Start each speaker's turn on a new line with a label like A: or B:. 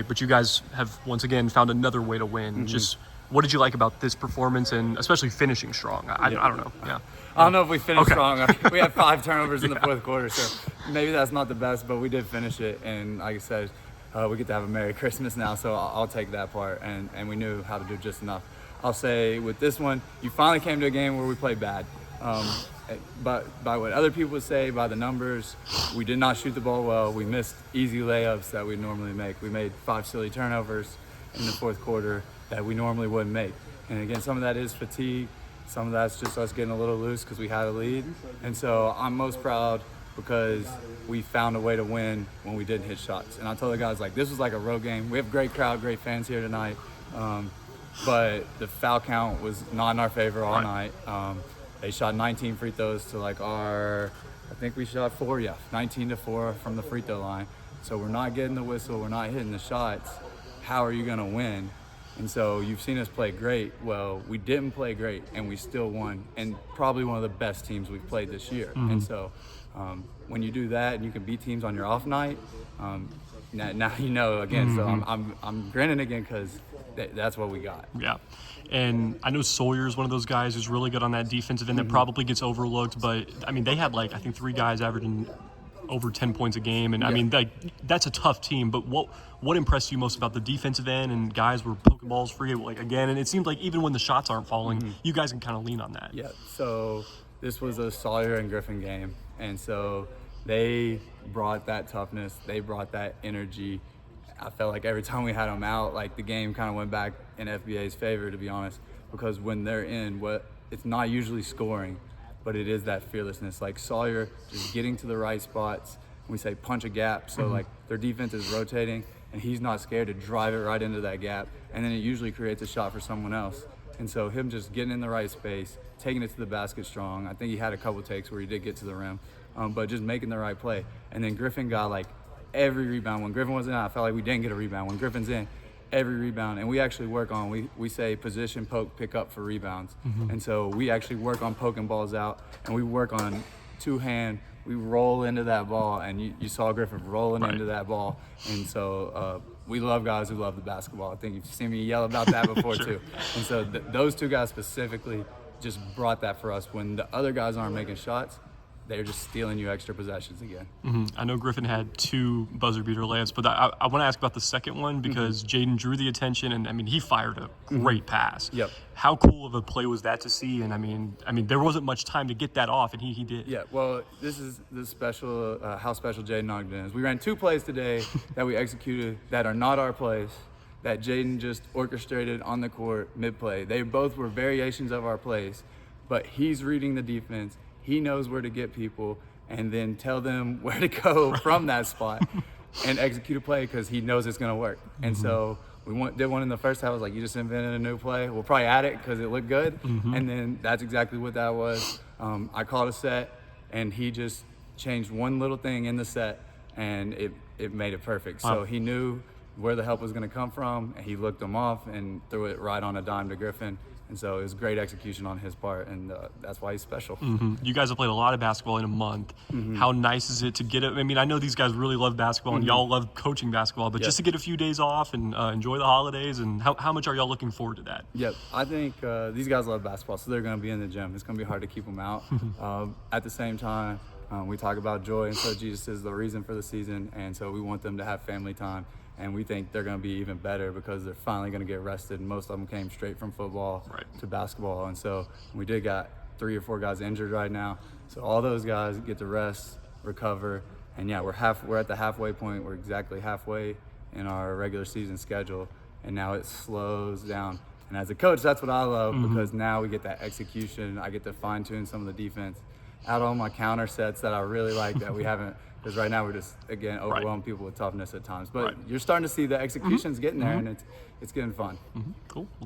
A: but you guys have once again found another way to win. Just what did you like about this performance, and especially finishing strong? I don't know. Yeah.
B: I don't know if we finished strong. We had 5 turnovers in the fourth quarter, so maybe that's not the best, but we did finish it. And like I said, we get to have a Merry Christmas now, so I'll take that part. And we knew how to do just enough. I'll say with this one, you finally came to a game where we played bad. But by what other people would say, by the numbers, we did not shoot the ball well. We missed easy layups that we normally make. We made 5 silly turnovers in the fourth quarter that we normally wouldn't make. And again, some of that is fatigue. Some of that's just us getting a little loose because we had a lead. And so I'm most proud because we found a way to win when we didn't hit shots. And I told the guys, like, this was like a road game. We have a great crowd, great fans here tonight. But the foul count was not in our favor all night. They shot 19 free throws to I think we shot 19 to 4 from the free throw line. So we're not getting the whistle, we're not hitting the shots. How are you gonna win? And so you've seen us play great. Well, we didn't play great and we still won, and probably one of the best teams we've played this year. And so when you do that and you can beat teams on your off night, now you know again. So I'm grinning again because that's what we got.
A: Yeah. And I know Sawyer's one of those guys who's really good on that defensive end that probably gets overlooked, but I mean, they had I think 3 guys averaging over 10 points a game. And I mean, that's a tough team, but what impressed you most about the defensive end, and guys were poking balls free again? And it seems like even when the shots aren't falling, you guys can kind of lean on that.
B: Yeah. So this was a Sawyer and Griffin game. And so they brought that toughness. They brought that energy. I felt like every time we had them out, the game kind of went back in FBA's favor, to be honest, because when they're in, it's not usually scoring, but it is that fearlessness. Like Sawyer just getting to the right spots. We say punch a gap, so their defense is rotating, and he's not scared to drive it right into that gap, and then it usually creates a shot for someone else. And so him just getting in the right space, taking it to the basket strong. I think he had a couple takes where he did get to the rim, but just making the right play. And then Griffin got every rebound. When Griffin wasn't out, I felt like we didn't get a rebound. When Griffin's in, every rebound. And we actually work on, we say position, poke, pick up for rebounds. And so we actually work on poking balls out, and we work on two-hand. We roll into that ball, and you saw Griffin rolling into that ball. And so we love guys who love the basketball. I think you've seen me yell about that before too. And so those 2 guys specifically just brought that for us. When the other guys aren't making shots, they're just stealing you extra possessions again.
A: I know Griffin had 2 buzzer beater layups, but I want to ask about the second one because Jaden drew the attention, and I mean, he fired a great pass.
B: Yep.
A: How cool of a play was that to see? And I mean, there wasn't much time to get that off, and he did.
B: Yeah. Well, this is the special how special Jaden Ogden is. We ran 2 plays today that we executed that are not our plays, that Jaden just orchestrated on the court mid-play. They both were variations of our plays, but he's reading the defense. He knows where to get people and then tell them where to go from that spot and execute a play because he knows it's going to work. And so we did one in the first half. I was like, you just invented a new play. We'll probably add it because it looked good. And then that's exactly what that was. I called a set, and he just changed one little thing in the set, and it made it perfect.
A: Wow.
B: So he knew where the help was going to come from, and he looked them off and threw it right on a dime to Griffin. And so it was great execution on his part, and that's why he's special.
A: You guys have played a lot of basketball in a month. How nice is it to get it? I mean, I know these guys really love basketball, and y'all love coaching basketball, but just to get a few days off and enjoy the holidays, and how much are y'all looking forward to that?
B: Yep, I think these guys love basketball, so they're going to be in the gym. It's going to be hard to keep them out. At the same time, we talk about joy, and so Jesus is the reason for the season, and so we want them to have family time. And we think they're going to be even better because they're finally going to get rested. And most of them came straight from football to basketball. And so we did got 3 or 4 guys injured right now. So all those guys get to rest, recover. And yeah, we're at the halfway point. We're exactly halfway in our regular season schedule. And now it slows down. And as a coach, that's what I love because now we get that execution. I get to fine tune some of the defense. Add all my counter sets that I really like that we haven't. Because right now we're just, again, overwhelming people with toughness at times. But you're starting to see the executions getting there, and it's getting fun.
A: Cool. Well,